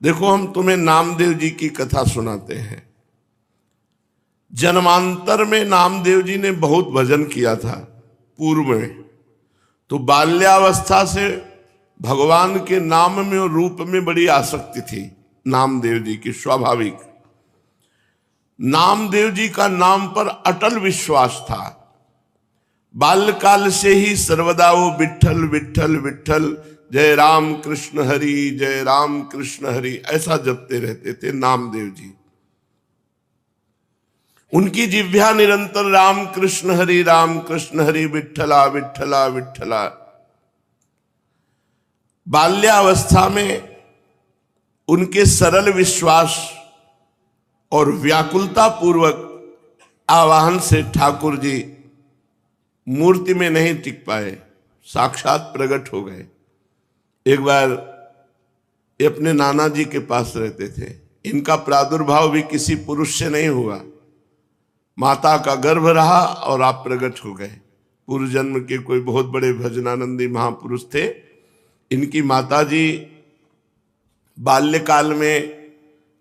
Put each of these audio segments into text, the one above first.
देखो, हम तुम्हें नामदेव जी की कथा सुनाते हैं। जन्मांतर में नामदेव जी ने बहुत भजन किया था पूर्व में, तो बाल्यावस्था से भगवान के नाम में और रूप में बड़ी आसक्ति थी नामदेव जी की, स्वाभाविक। नामदेव जी का नाम पर अटल विश्वास था। बाल्यकाल से ही सर्वदा वो विठ्ठल विठ्ठल विठ्ठल, जय राम कृष्ण हरि, जय राम कृष्ण हरि, ऐसा जपते रहते थे नामदेव जी। उनकी जिह्वा निरंतर राम कृष्ण हरि विठ्ठला विठ्ठला विठ्ठला। बाल्यावस्था में उनके सरल विश्वास और व्याकुलता पूर्वक आवाहन से ठाकुर जी मूर्ति में नहीं टिक पाए, साक्षात प्रकट हो गए। एक बार ये अपने नाना जी के पास रहते थे। इनका प्रादुर्भाव भी किसी पुरुष से नहीं हुआ, माता का गर्भ रहा और आप प्रकट हो गए। पूर्व जन्म के कोई बहुत बड़े भजनानंदी महापुरुष थे। इनकी माता जी बाल्यकाल में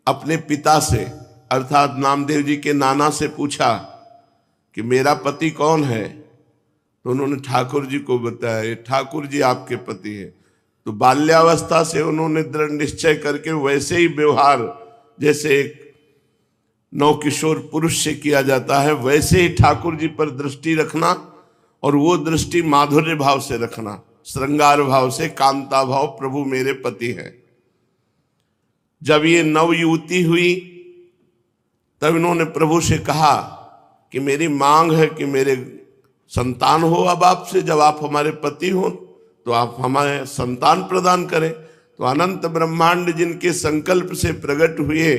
अपने पिता से अर्थात नामदेव जी के नाना से पूछा कि मेरा पति कौन है, तो उन्होंने ठाकुर जी को बताया, ये ठाकुर जी आपके पति हैं। तो बाल्यावस्था से उन्होंने दृढ़ निश्चय करके वैसे ही व्यवहार जैसे एक नवकिशोर पुरुष से किया जाता है, वैसे ही ठाकुर जी पर दृष्टि रखना, और वो दृष्टि माधुर्य भाव से रखना, श्रृंगार भाव से, कांता भाव, प्रभु मेरे पति हैं। जब ये नवयुवती हुई तब इन्होंने प्रभु से कहा कि मेरी मांग है कि मेरे संतान हो अब आपसे, जब आप हमारे पति हो तो आप हमारे संतान प्रदान करें। तो अनंत ब्रह्मांड जिनके संकल्प से प्रकट हुए,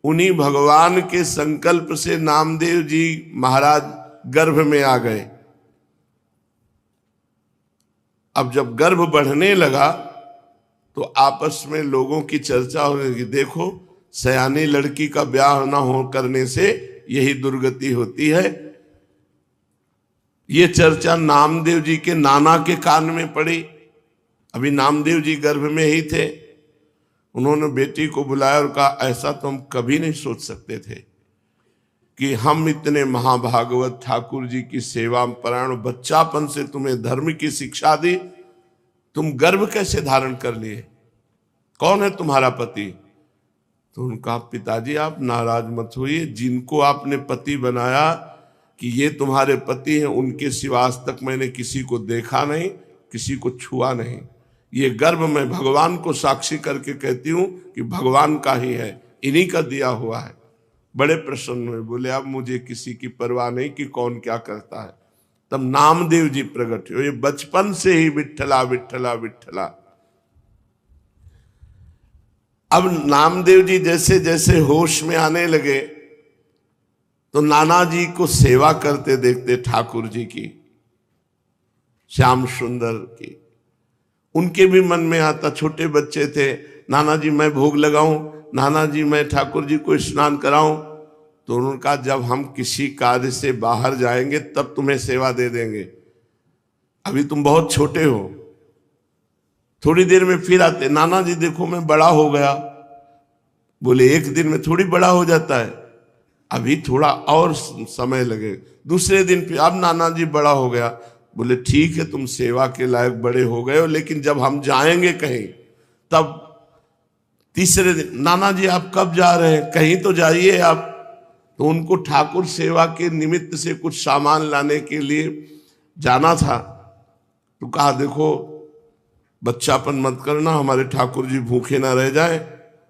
उन्हीं भगवान के संकल्प से नामदेव जी महाराज गर्भ में आ गए। अब जब गर्भ बढ़ने लगा तो आपस में लोगों की चर्चा हो गई कि देखो, सयानी लड़की का ब्याह न हो करने से यही दुर्गति होती है। ये चर्चा नामदेव जी के नाना के कान में पड़ी। अभी नामदेव जी गर्भ में ही थे। उन्होंने बेटी को बुलाया और कहा, ऐसा तो हम कभी नहीं सोच सकते थे कि हम इतने महाभागवत ठाकुर जी की सेवा परायण, बच्चापन से तुम्हें धर्म की शिक्षा दी, तुम गर्भ कैसे धारण कर लिए, कौन है तुम्हारा पति? तो उनका, पिताजी आप नाराज मत होइए, जिनको आपने पति बनाया कि ये तुम्हारे पति हैं, उनके सिवा आज तक मैंने किसी को देखा नहीं, किसी को छुआ नहीं। ये गर्भ मैं भगवान को साक्षी करके कहती हूं कि भगवान का ही है, इन्हीं का दिया हुआ है। बड़े प्रसन्न हुए, बोले अब मुझे किसी की परवाह नहीं कि कौन क्या करता है। तब नामदेव जी प्रकट हुए, बचपन से ही विठ्ठला विठ्ठला विठ्ठला। अब नामदेव जी जैसे जैसे होश में आने लगे तो नाना जी को सेवा करते देखते ठाकुर जी की, श्याम सुंदर की। उनके भी मन में आता, छोटे बच्चे थे, नाना जी मैं भोग लगाऊं, नाना जी मैं ठाकुर जी को स्नान कराऊं। तो उन्होंने कहा, जब हम किसी कार्य से बाहर जाएंगे तब तुम्हें सेवा दे देंगे, अभी तुम बहुत छोटे हो। थोड़ी देर में फिर आते, नाना जी देखो मैं बड़ा हो गया। बोले एक दिन में थोड़ी बड़ा हो जाता है, अभी थोड़ा और समय लगे। दूसरे दिन फिर, अब नाना जी बड़ा हो गया। बोले ठीक है, तुम सेवा के लायक बड़े हो गए हो, लेकिन जब हम जाएंगे कहीं तब। तीसरे दिन, नाना जी आप कब जा रहे हैं, कहीं तो जाइए आप। तो उनको ठाकुर सेवा के निमित्त से कुछ सामान लाने के लिए जाना था। तो कहा, देखो बच्चापन मत करना, हमारे ठाकुर जी भूखे ना रह जाए,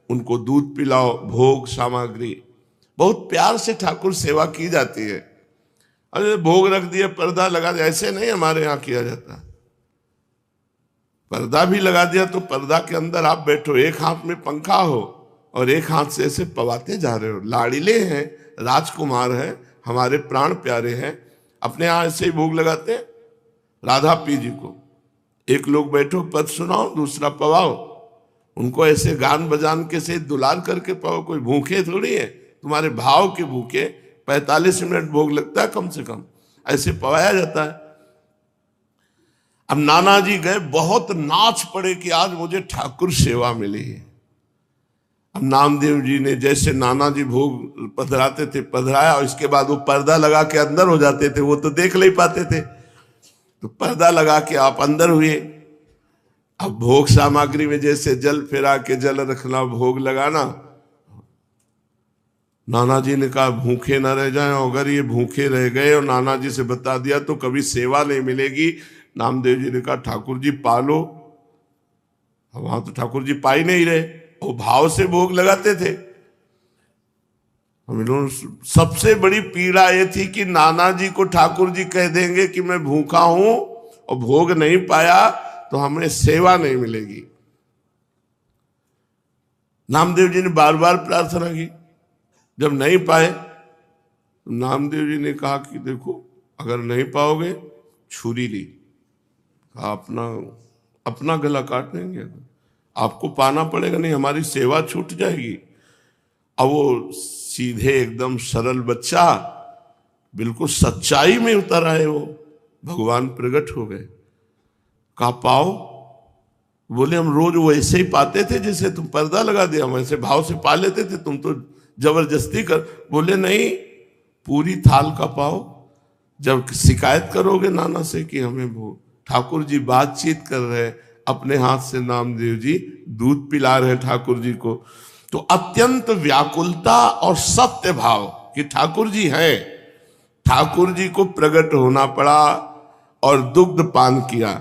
उनको दूध पिलाओ, भोग सामग्री। बहुत प्यार से ठाकुर सेवा की जाती है। अरे भोग रख दिया, पर्दा लगा दिया, ऐसे नहीं हमारे यहाँ किया जाता। पर्दा भी लगा दिया तो पर्दा के अंदर आप बैठो, एक हाथ में पंखा हो और एक हाथ से ऐसे पवाते जा रहे हो। लाड़िले हैं, राजकुमार हैं, हमारे प्राण प्यारे हैं, अपने यहाँ ऐसे ही भोग लगाते हैं राधा पी जी को। एक लोग बैठो, पद सुनाओ, दूसरा पवाओ, उनको ऐसे गान बजान के से दुलार करके पाओ। कोई भूखे थोड़ी है, तुम्हारे भाव के भूखे। 45 मिनट भोग लगता है कम से कम, ऐसे पवाया जाता है। अब नाना जी गए, बहुत नाच पड़े कि आज मुझे ठाकुर सेवा मिली है। अब नामदेव जी ने जैसे नाना जी भोग पधराते थे पधराया, और इसके बाद वो पर्दा लगा के अंदर हो जाते थे, वो तो देख नहीं पाते थे, तो पर्दा लगा के आप अंदर हुए। अब भोग सामग्री में जैसे जल फेरा के जल रखना, भोग लगाना, नाना जी ने कहा भूखे न रह जाएं, अगर ये भूखे रह गए और नाना जी से बता दिया तो कभी सेवा नहीं मिलेगी। नामदेव जी ने कहा ठाकुर जी पालो। वहां तो ठाकुर जी पा ही नहीं रहे, वो भाव से भोग लगाते थे। हम लोगों सबसे बड़ी पीड़ा ये थी कि नाना जी को ठाकुर जी कह देंगे कि मैं भूखा हूं और भोग नहीं पाया तो हमें सेवा नहीं मिलेगी। नामदेव जी ने बार बार प्रार्थना की, जब नहीं पाए तो नामदेव जी ने कहा कि देखो अगर नहीं पाओगे छुरी ली, अपना अपना गला काट देंगे, आपको पाना पड़ेगा, नहीं हमारी सेवा छूट जाएगी। अब वो सीधे एकदम सरल बच्चा बिल्कुल सच्चाई में उतर आए, वो भगवान प्रकट हो गए। कहा पाओ? बोले हम रोज वैसे ही पाते थे जैसे तुम पर्दा लगा दिया, हम ऐसे भाव से पा लेते थे, तुम तो जबरदस्ती कर। बोले नहीं, पूरी थाल का पाओ। जब शिकायत करोगे नाना से कि हमें वो ठाकुर जी बातचीत कर रहे हैं, अपने हाथ से नामदेव जी दूध पिला रहे ठाकुर जी को, तो अत्यंत व्याकुलता और सत्य भाव कि ठाकुर जी हैं, ठाकुर जी को प्रकट होना पड़ा और दुग्ध पान किया।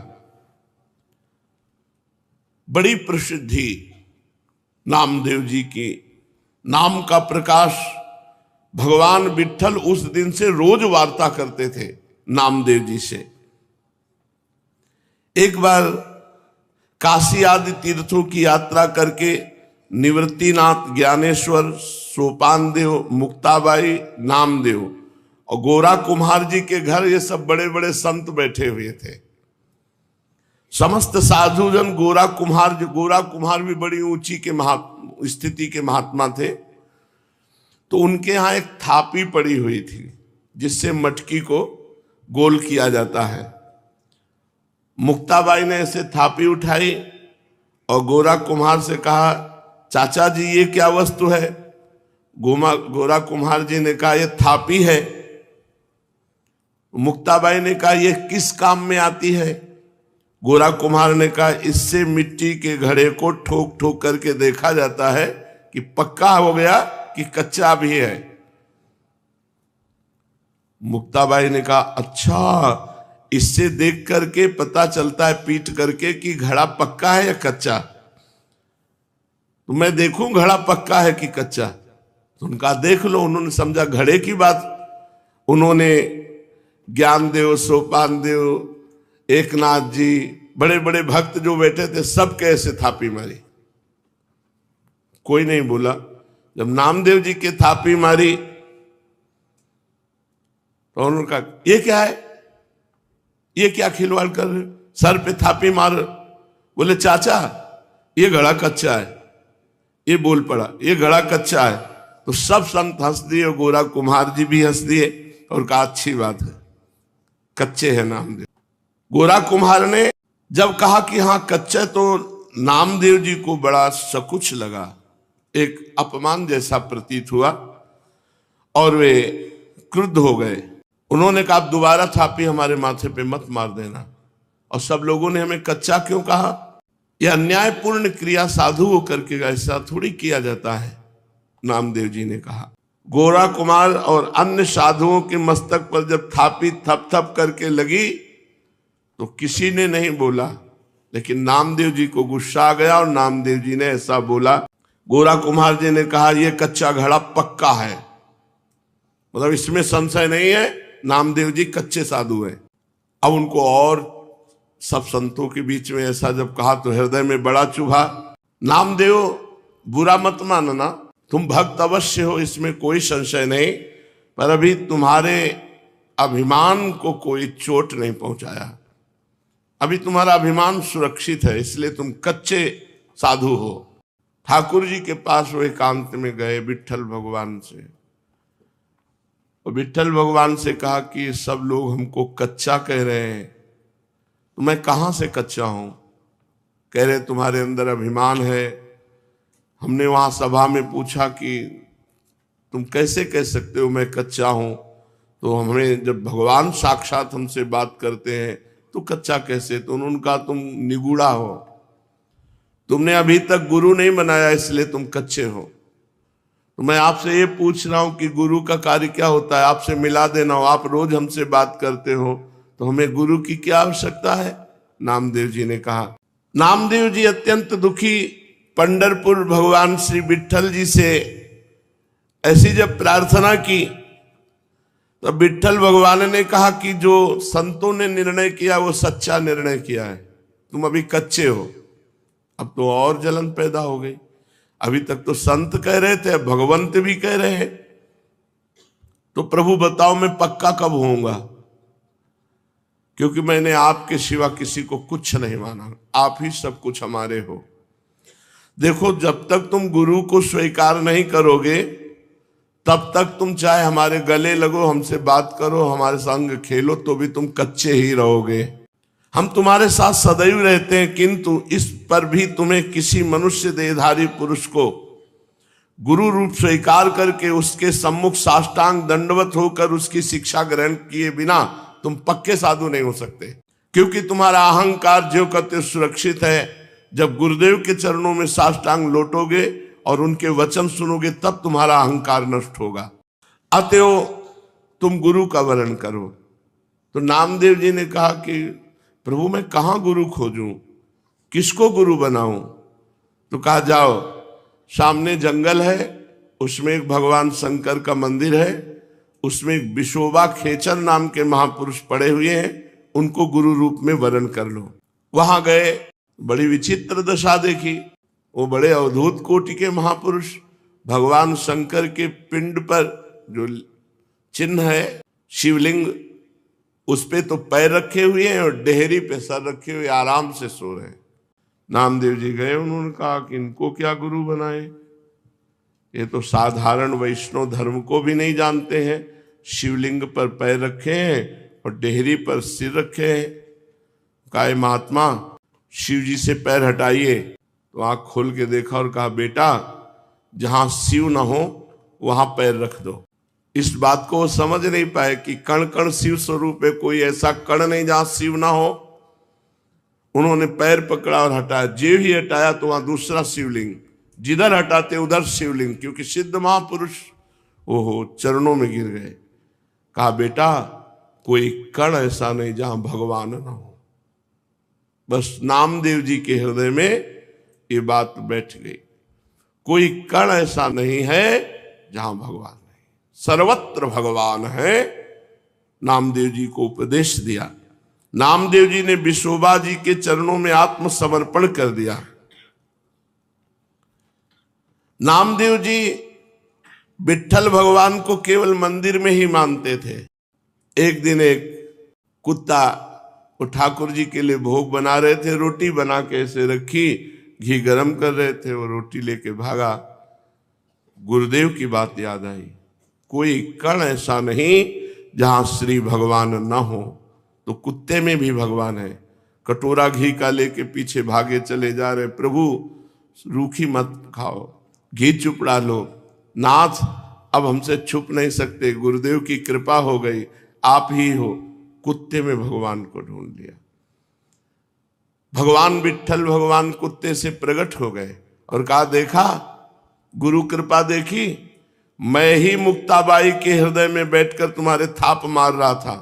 बड़ी प्रसिद्धि नामदेव जी की, नाम का प्रकाश। भगवान विट्ठल उस दिन से रोज वार्ता करते थे नामदेव जी से। एक बार काशी आदि तीर्थों की यात्रा करके निवृत्तिनाथ, ज्ञानेश्वर, सोपानदेव, मुक्ताबाई, नामदेव और गोरा कुम्हार जी के घर ये सब बड़े बड़े संत बैठे हुए थे। समस्त साधुजन गोरा कुम्हार भी बड़ी ऊंची के स्थिति के महात्मा थे, तो उनके यहाँ एक थापी पड़ी हुई थी जिससे मटकी को गोल किया जाता है। मुक्ताबाई ने ऐसे थापी उठाई और गोरा कुम्हार से कहा चाचा जी ये क्या वस्तु है? गोरा कुम्हार जी ने कहा ये थापी है। मुक्ताबाई ने कहा ये किस काम में आती है? गोरा कुम्हार ने कहा इससे मिट्टी के घड़े को ठोक ठोक करके देखा जाता है कि पक्का हो गया कि कच्चा भी है। मुक्ताबाई ने कहा अच्छा, इससे देख करके पता चलता है पीट करके कि घड़ा पक्का है या कच्चा? तो मैं देखूं घड़ा पक्का है कि कच्चा? तो उनका देख लो। उन्होंने समझा घड़े की बात। उन्होंने ज्ञानदेव, सोपानदेव, एकनाथ जी, बड़े बड़े भक्त जो बैठे थे सब कैसे थापी मारी, कोई नहीं बोला। जब नामदेव जी के थापी मारी तो उन्होंने कहा ये क्या है, ये क्या खिलवाड़ कर रहे, सर पे थापी मार। बोले चाचा ये घड़ा कच्चा है। ये बोल पड़ा ये घड़ा कच्चा है। तो सब संत हंस दिए और गोरा कुम्हार जी भी हंस दिए और कहा अच्छी बात है, कच्चे है नामदेव। गोरा कुम्हार ने जब कहा कि हाँ कच्चा, तो नामदेव जी को बड़ा सकुच लगा, एक अपमान जैसा प्रतीत हुआ और वे क्रुद्ध हो गए। उन्होंने कहा आप दोबारा थापी हमारे माथे पे मत मार देना। और सब लोगों ने हमें कच्चा क्यों कहा? यह अन्यायपूर्ण क्रिया साधु को करके ऐसा थोड़ी किया जाता है, नामदेव जी ने कहा। गोरा कुमार और अन्य साधुओं के मस्तक पर जब थापी थप थप करके लगी तो किसी ने नहीं बोला, लेकिन नामदेव जी को गुस्सा आ गया और नामदेव जी ने ऐसा बोला। गोरा कुम्हार जी ने कहा यह कच्चा घड़ा पक्का है, मतलब इसमें संशय नहीं है, नामदेव जी कच्चे साधु हैं। अब उनको और सब संतों के बीच में ऐसा जब कहा तो हृदय में बड़ा चुभा। नामदेव बुरा मत मानना, तुम भक्त अवश्य हो, इसमें कोई संशय नहीं, पर अभी तुम्हारे अभिमान को कोई चोट नहीं पहुंचाया, अभी तुम्हारा अभिमान सुरक्षित है, इसलिए तुम कच्चे साधु हो। ठाकुर जी के पास वो एकांत में गए विट्ठल भगवान से, और विट्ठल भगवान से कहा कि सब लोग हमको कच्चा कह रहे हैं, तो मैं कहाँ से कच्चा हूं? कह रहे तुम्हारे अंदर अभिमान है, हमने वहां सभा में पूछा कि तुम कैसे कह सकते हो मैं कच्चा हूं, तो हमें जब भगवान साक्षात हमसे बात करते हैं तो कच्चा कैसे, तो उन्होंने कहा तुम निगूढ़ा हो, तुमने अभी तक गुरु नहीं बनाया इसलिए तुम कच्चे हो। तो मैं आपसे ये पूछ रहा हूं कि गुरु का कार्य क्या होता है, आपसे मिला देना हो, आप रोज हमसे बात करते हो तो हमें गुरु की क्या आवश्यकता है। नामदेव जी ने कहा, नामदेव जी अत्यंत दुखी पंढरपुर भगवान श्री विट्ठल जी से ऐसी जब प्रार्थना की तो विट्ठल भगवान ने कहा कि जो संतों ने निर्णय किया वो सच्चा निर्णय किया है, तुम अभी कच्चे हो। अब तो और जलन पैदा हो गई, अभी तक तो संत कह रहे थे, भगवंत भी कह रहे हैं, तो प्रभु बताओ मैं पक्का कब होऊंगा, क्योंकि मैंने आपके सिवा किसी को कुछ नहीं माना, आप ही सब कुछ हमारे हो। देखो जब तक तुम गुरु को स्वीकार नहीं करोगे तब तक तुम चाहे हमारे गले लगो, हमसे बात करो, हमारे संग खेलो, तो भी तुम कच्चे ही रहोगे। हम तुम्हारे साथ सदैव रहते हैं, किंतु इस पर भी तुम्हें किसी मनुष्य देहधारी पुरुष को गुरु रूप स्वीकार करके उसके सम्मुख साष्टांग दंडवत होकर उसकी शिक्षा ग्रहण किए बिना तुम पक्के साधु नहीं हो सकते, क्योंकि तुम्हारा अहंकार ज्यों कहते सुरक्षित है। जब गुरुदेव के चरणों में साष्टांग लोटोगे और उनके वचन सुनोगे तब तुम्हारा अहंकार नष्ट होगा। अतएव तुम गुरु का वर्ण करो। तो नामदेव जी ने कहा कि प्रभु मैं कहाँ गुरु खोजूं, किसको गुरु बनाऊं। तो कहा जाओ, सामने जंगल है, उसमें एक भगवान शंकर का मंदिर है, उसमें एक विशोबा खेचर नाम के महापुरुष पड़े हुए हैं, उनको गुरु रूप में वर्ण कर लो। वहां गए, बड़ी विचित्र दशा देखी। वो बड़े अवधूत कोटि के महापुरुष, भगवान शंकर के पिंड पर जो चिन्ह है शिवलिंग, उस पे तो पैर रखे हुए हैं और डेहरी पे सर रखे हुए आराम से सो रहे हैं। नामदेव जी गए, उन्होंने कहा कि इनको क्या गुरु बनाए, ये तो साधारण वैष्णव धर्म को भी नहीं जानते हैं, शिवलिंग पर पैर रखे हैं और डेहरी पर सिर रखे हैं। कहा महात्मा शिव जी से पैर हटाइए। तो आंख खोल के देखा और कहा बेटा जहां शिव ना हो वहां पैर रख दो। इस बात को वो समझ नहीं पाए कि कण कण शिव स्वरूप है, कोई ऐसा कण नहीं जहां शिव ना हो। उन्होंने पैर पकड़ा और हटाया, जे ही हटाया तो वहां दूसरा शिवलिंग, जिधर हटाते उधर शिवलिंग, क्योंकि सिद्ध महापुरुष ओहो चरणों में गिर गए। कहा बेटा कोई कण ऐसा नहीं जहां भगवान ना हो। बस नामदेव जी के हृदय में ये बात बैठ गई, कोई कण ऐसा नहीं है जहां भगवान नहीं, सर्वत्र भगवान है। नामदेव जी को उपदेश दिया। नामदेव जी ने विशोबा जी के चरणों में आत्मसमर्पण कर दिया। नामदेव जी विट्ठल भगवान को केवल मंदिर में ही मानते थे। एक दिन एक कुत्ता वो ठाकुर जी के लिए भोग बना रहे थे, रोटी बना के ऐसे रखी, घी गरम कर रहे थे, वो रोटी लेके भागा। गुरुदेव की बात याद आई, कोई कण ऐसा नहीं जहां श्री भगवान न हो। तो कुत्ते में भी भगवान है। कटोरा घी का लेके पीछे भागे चले जा रहे, प्रभु रूखी मत खाओ, घी चुपड़ा लो, नाथ अब हमसे छुप नहीं सकते, गुरुदेव की कृपा हो गई, आप ही हो। कुत्ते में भगवान को ढूंढ लिया। भगवान विट्ठल भगवान कुत्ते से प्रकट हो गए और कहा देखा गुरु कृपा देखी, मैं ही मुक्ताबाई के हृदय में बैठकर तुम्हारे थाप मार रहा था,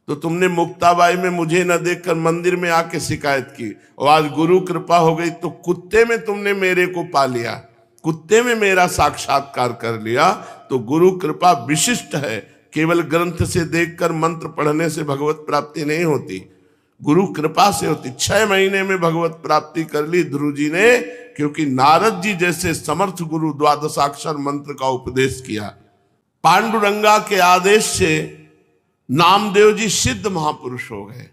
तो तुमने मुक्ताबाई में मुझे न देखकर मंदिर में आके शिकायत की, और आज गुरु कृपा हो गई तो कुत्ते में तुमने मेरे को पा लिया, कुत्ते में मेरा साक्षात्कार कर लिया। तो गुरु कृपा विशिष्ट है, केवल ग्रंथ से देखकर मंत्र पढ़ने से भगवत प्राप्ति नहीं होती, गुरु कृपा से होती। 6 महीने में भगवत प्राप्ति कर ली ध्रुव जी ने, क्योंकि नारद जी जैसे समर्थ गुरु द्वादशाक्षर मंत्र का उपदेश किया। पांडुरंगा के आदेश से नामदेव जी सिद्ध महापुरुष हो गए,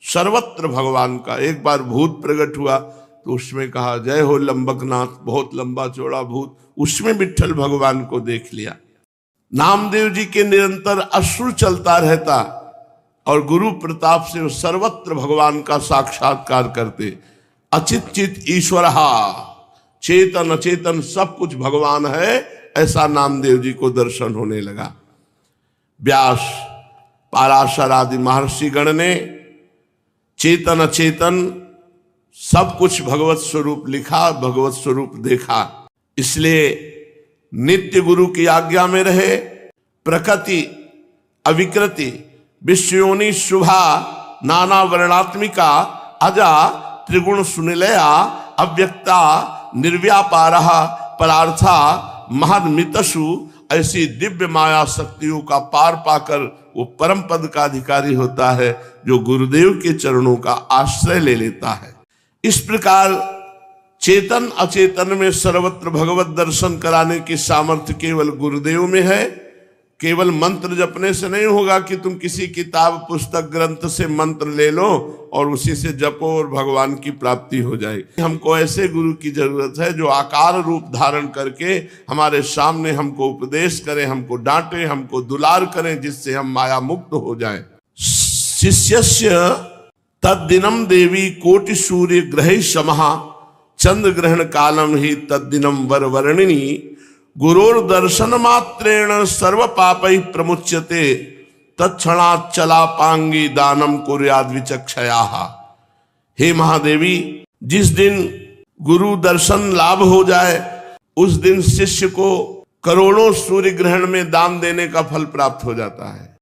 सर्वत्र भगवान का। एक बार भूत प्रकट हुआ तो उसमें कहा जय हो लंबकनाथ, बहुत लंबा चौड़ा भूत, उसमें विट्ठल भगवान को देख लिया। नामदेव जी के निरंतर अश्रु चलता रहता और गुरु प्रताप से वो सर्वत्र भगवान का साक्षात्कार करते। अचित चित ईश्वरहा चेतन अचेतन सब कुछ भगवान है, ऐसा नामदेव जी को दर्शन होने लगा। व्यास, पाराशर आदि महर्षि गण ने चेतन अचेतन सब कुछ भगवत स्वरूप लिखा, भगवत स्वरूप देखा। इसलिए नित्य गुरु की आज्ञा में रहे, प्रकृति अविकृति विश्वयोनि शुभा नाना वर्णात्मिका अजा त्रिगुण सुनिलया अव्यक्ता निर्व्यापारः परार्था महन्मितसु, ऐसी दिव्य माया शक्तियों का पार पाकर वो परम पद का अधिकारी होता है जो गुरुदेव के चरणों का आश्रय ले लेता है। इस प्रकार चेतन अचेतन में सर्वत्र भगवत दर्शन कराने की सामर्थ्य केवल गुरुदेव में है। केवल मंत्र जपने से नहीं होगा कि तुम किसी किताब पुस्तक ग्रंथ से मंत्र ले लो और उसी से जपो और भगवान की प्राप्ति हो जाएगी। हमको ऐसे गुरु की जरूरत है जो आकार रूप धारण करके हमारे सामने हमको उपदेश करें, हमको डांटे, हमको दुलार करें, जिससे हम माया मुक्त हो जाएं। शिष्यस्य तद्दिनम देवी कोटि सूर्य ग्रहे समः चंद्र ग्रहण कालम ही तद्दिनम वरवर्णिनी गुरोर दर्शन मात्रेण सर्व पापै प्रमुच्यते तत्क्षणात् चलापांगी दानम कुर्याद् विचक्षयाः। हे महादेवी, जिस दिन गुरु दर्शन लाभ हो जाए उस दिन शिष्य को करोड़ों सूर्य ग्रहण में दान देने का फल प्राप्त हो जाता है।